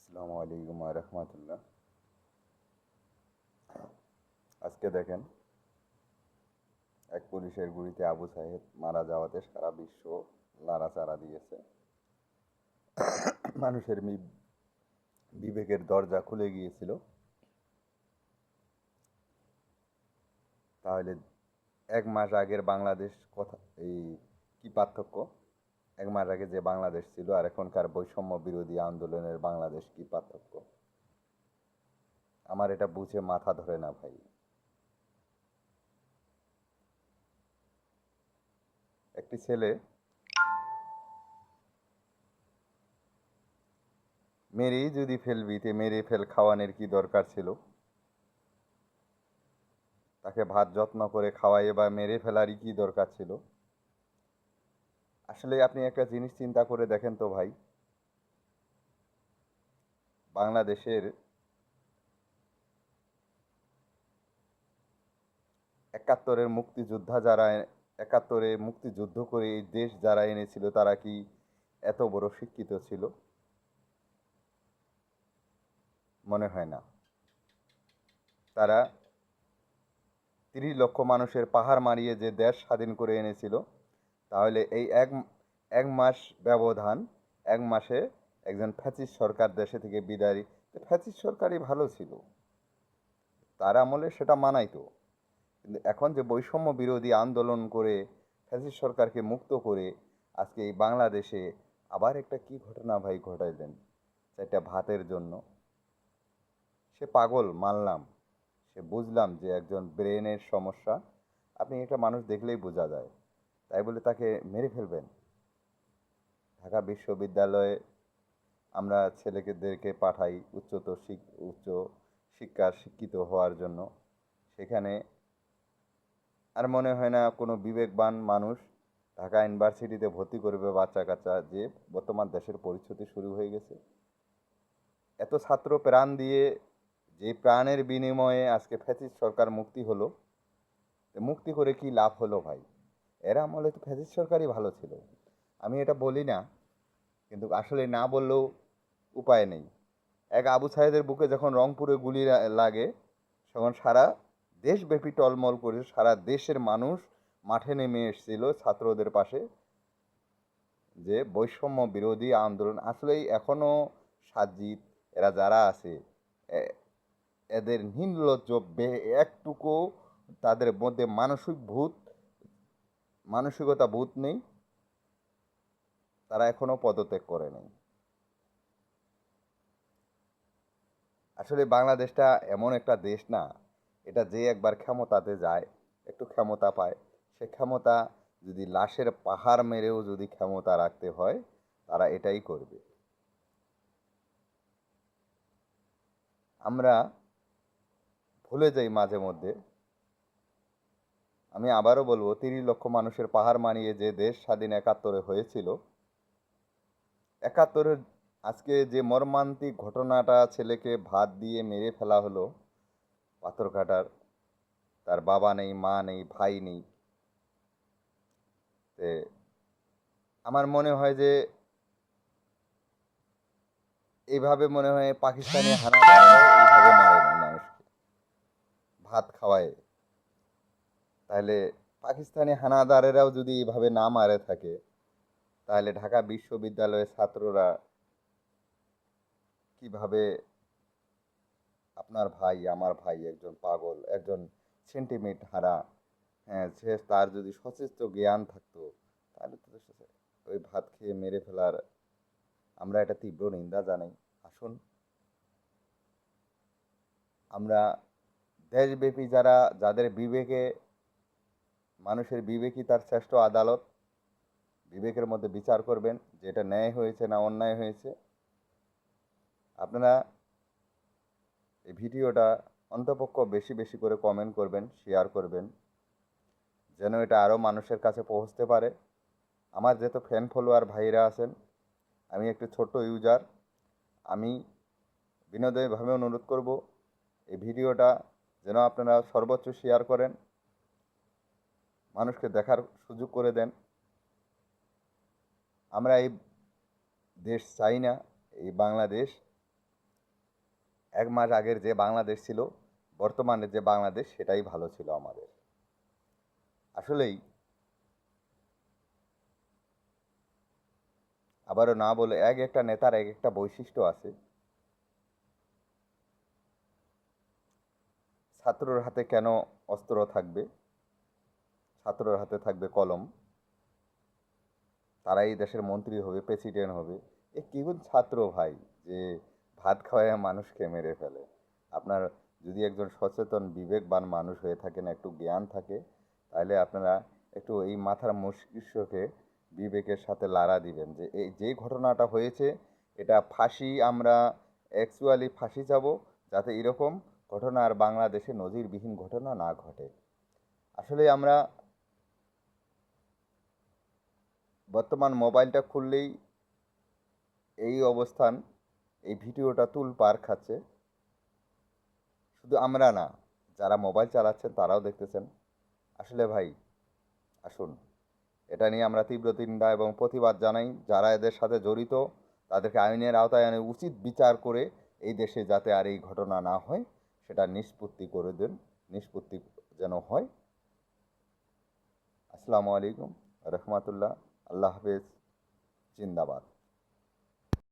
আসসালামু আলাইকুম রহমতুল্লাহ। আজকে দেখেন, এক পুলিশের গুলিতে আবু সাহেব মারা যাওয়াতে সারা বিশ্ব নাড়াচাড়া দিয়েছে। মানুষের বিবেকের দরজা খুলে গিয়েছিল। তাহলে 1 মাস আগের বাংলাদেশ কথা, এই কি পার্থক্য? 1 মাস আগে যে বাংলাদেশ ছিল আর এখনকার বৈষম্য বিরোধী আন্দোলনের বাংলাদেশ কি পার্থক্য? আমার এটা বুঝে মাথা ধরে না ভাই। একটি ছেলে মেরেই যদি ফেলবি, তে মেরে ফেল, খাওয়ানোর কি দরকার ছিল? তাকে ভাত যত্ন করে খাওয়াইয়ে বা মেরে ফেলারই কি দরকার ছিল? আসলে আপনি একটা জিনিস চিন্তা করে দেখেন তো ভাই, বাংলাদেশের 71-এর মুক্তিযোদ্ধা যারা, 71-এ মুক্তিযুদ্ধ করে এই দেশ যারা এনেছিল, তারা কি এত বড় শিক্ষিত ছিল? মনে হয় না। তারা 30 লক্ষ মানুষের পাহাড় মারিয়ে যে দেশ স্বাধীন করে এনেছিল, তাহলে এই এক এক মাস ব্যবধান, 1 মাসে একজন ফ্যাসিস্ট সরকার দেশে থেকে বিদায়। ফ্যাসিস্ট সরকারই ভালো ছিল, তার আমলে সেটা মানাইতো। কিন্তু এখন যে বৈষম্য বিরোধী আন্দোলন করে ফ্যাসিস্ট সরকারকে মুক্ত করে আজকে এই বাংলাদেশে আবার একটা কি ঘটনা ভাই ঘটাইলেন, সেটা ভাতের জন্য। সে পাগল মানলাম, সে বুঝলাম যে একজন ব্রেনের সমস্যা, আপনি একটা মানুষ দেখলেই বোঝা যায়, তাই বলে তাকে মেরে ফেলবেন? ঢাকা বিশ্ববিদ্যালয়ে আমরা ছেলেদেরকে পাঠাই উচ্চ শিক্ষার শিক্ষিত হওয়ার জন্য। সেখানে আর মনে হয় না কোনো বিবেকবান মানুষ ঢাকা ইউনিভার্সিটিতে ভর্তি করবে বাচ্চা কাচ্চা, যে বর্তমান দেশের পরিস্থিতি শুরু হয়ে গেছে। এত ছাত্র প্রাণ দিয়ে, যে প্রাণের বিনিময়ে আজকে ফ্যাসিস্ট সরকার মুক্তি হলো, মুক্তি করে কি লাভ হলো ভাই? এরা আমলে তো ফ্যাসিস্ট সরকারই ভালো ছিল। আমি এটা বলি না, কিন্তু আসলে না বললেও উপায় নেই। এক আবু সাইদের বুকে যখন রংপুরে গুলি লাগে, তখন সারা দেশব্যাপী টলমল করে সারা দেশের মানুষ মাঠে নেমে এসেছিল ছাত্রদের পাশে। যে বৈষম্য বিরোধী আন্দোলন আসলেই এখনো সাজিদ, এরা যারা আছে, এদের নির্লজ্জ একটুকু তাদের মধ্যে মানসিকতা ভূত নেই, তারা এখনো পদত্যাগ করে নাই। আসলে বাংলাদেশটা এমন একটা দেশ না, এটা যে একবার ক্ষমতাতে যায়, একটু ক্ষমতা পায়, সে ক্ষমতা যদি লাশের পাহাড় মেরেও যদি ক্ষমতা রাখতে হয়, তারা এটাই করবে। আমরা ভুলে যাই মাঝে মধ্যে। আমি আবারও বলবো, 30 লক্ষ মানুষের পাহাড় মানিয়ে যে দেশ স্বাধীন 71-এ হয়েছিল, 71-এর আজকে যে মর্মান্তিক ঘটনাটা, ছেলেকে ভাত দিয়ে মেরে ফেলা হলো পাথরঘাটার, তার বাবা নেই, মা নেই, ভাই নেই। তে আমার মনে হয় যে এইভাবে মনে হয় পাকিস্তানি হানাদাররাও এইভাবে মারে না মানুষকে, ভাত খাওয়ায়। তাহলে পাকিস্তানি হানাদারেরাও যদি এইভাবে না মারে থাকে, তাহলে ঢাকা বিশ্ববিদ্যালয়ের ছাত্ররা কিভাবে? আপনার ভাই, আমার ভাই একজন পাগল, একজন সেন্টিমেন্ট হারা, হ্যাঁ, সে তার যদি সচেষ্ট জ্ঞান থাকতো, তাহলে তো ওই ভাত খেয়ে মেরে ফেলার আমরা এটা তীব্র নিন্দা জানাই। আসুন আমরা দেশব্যাপী যারা, যাদের বিবেকে, মানুষের বিবেকই তার শ্রেষ্ঠ আদালত, বিবেকের মধ্যে বিচার করবেন যে এটা ন্যায় হয়েছে না অন্যায় হয়েছে। আপনারা এই ভিডিওটা অন্তপক্ষ বেশি বেশি করে কমেন্ট করবেন, শেয়ার করবেন, যেন এটা আরও মানুষের কাছে পৌঁছতে পারে। আমার যেহেতু ফ্যান ফলোয়ার ভাইরা আছেন, আমি একটু ছোট্ট ইউজার, আমি বিনোদনভাবে অনুরোধ করব এই ভিডিওটা যেন আপনারা সর্বোচ্চ শেয়ার করেন, মানুষকে দেখার সুযোগ করে দেন। আমরা এই দেশ চাই না, এই বাংলাদেশ এক মাস আগের যে বাংলাদেশ ছিল, বর্তমানে যে বাংলাদেশ সেটাই ভালো ছিল আমাদের। আসলেই আবারও না বলে, এক একটা নেতার এক একটা বৈশিষ্ট্য আছে। ছাত্রর হাতে কেন অস্ত্র থাকবে? ছাত্রর হাতে থাকবে কলম। তারাই দেশের মন্ত্রী হবে, প্রেসিডেন্ট হবে। এ কেমন ছাত্র ভাই, যে ভাত খাওয়ায় মানুষকে মেরে ফেলে? আপনার যদি একজন সচেতন বিবেকবান মানুষ হয়ে থাকেন, একটু জ্ঞান থাকে, তাহলে আপনারা একটু এই মাথার মস্তিষ্ককে বিবেকের সাথে লাড়া দিবেন যে এই যে ঘটনাটা হয়েছে, এটা ফাঁসি, আমরা অ্যাকচুয়ালি ফাঁসি যাব, যাতে এরকম ঘটনা আর বাংলাদেশে নজিরবিহীন ঘটনা না ঘটে। আসলে আমরা বর্তমান মোবাইলটা খুললেই এই অবস্থান, এই ভিডিওটা তুলপাড় খাচ্ছে। শুধু আমরা না, যারা মোবাইল চালাচ্ছেন তারাও দেখতেছেন। আসলে ভাই, আসুন, এটা নিয়ে আমরা তীব্র নিন্দা এবং প্রতিবাদ জানাই। যারা এদের সাথে জড়িত তাদেরকে আইনের আওতায় এনে উচিত বিচার করে এই দেশে যাতে আর এই ঘটনা না হয় সেটা নিষ্পত্তি করে দেন, নিষ্পত্তি যেন হয়। আসসালামু আলাইকুম রহমতুল্লাহ। আল্লাহ হাফেজ। জিন্দাবাদ।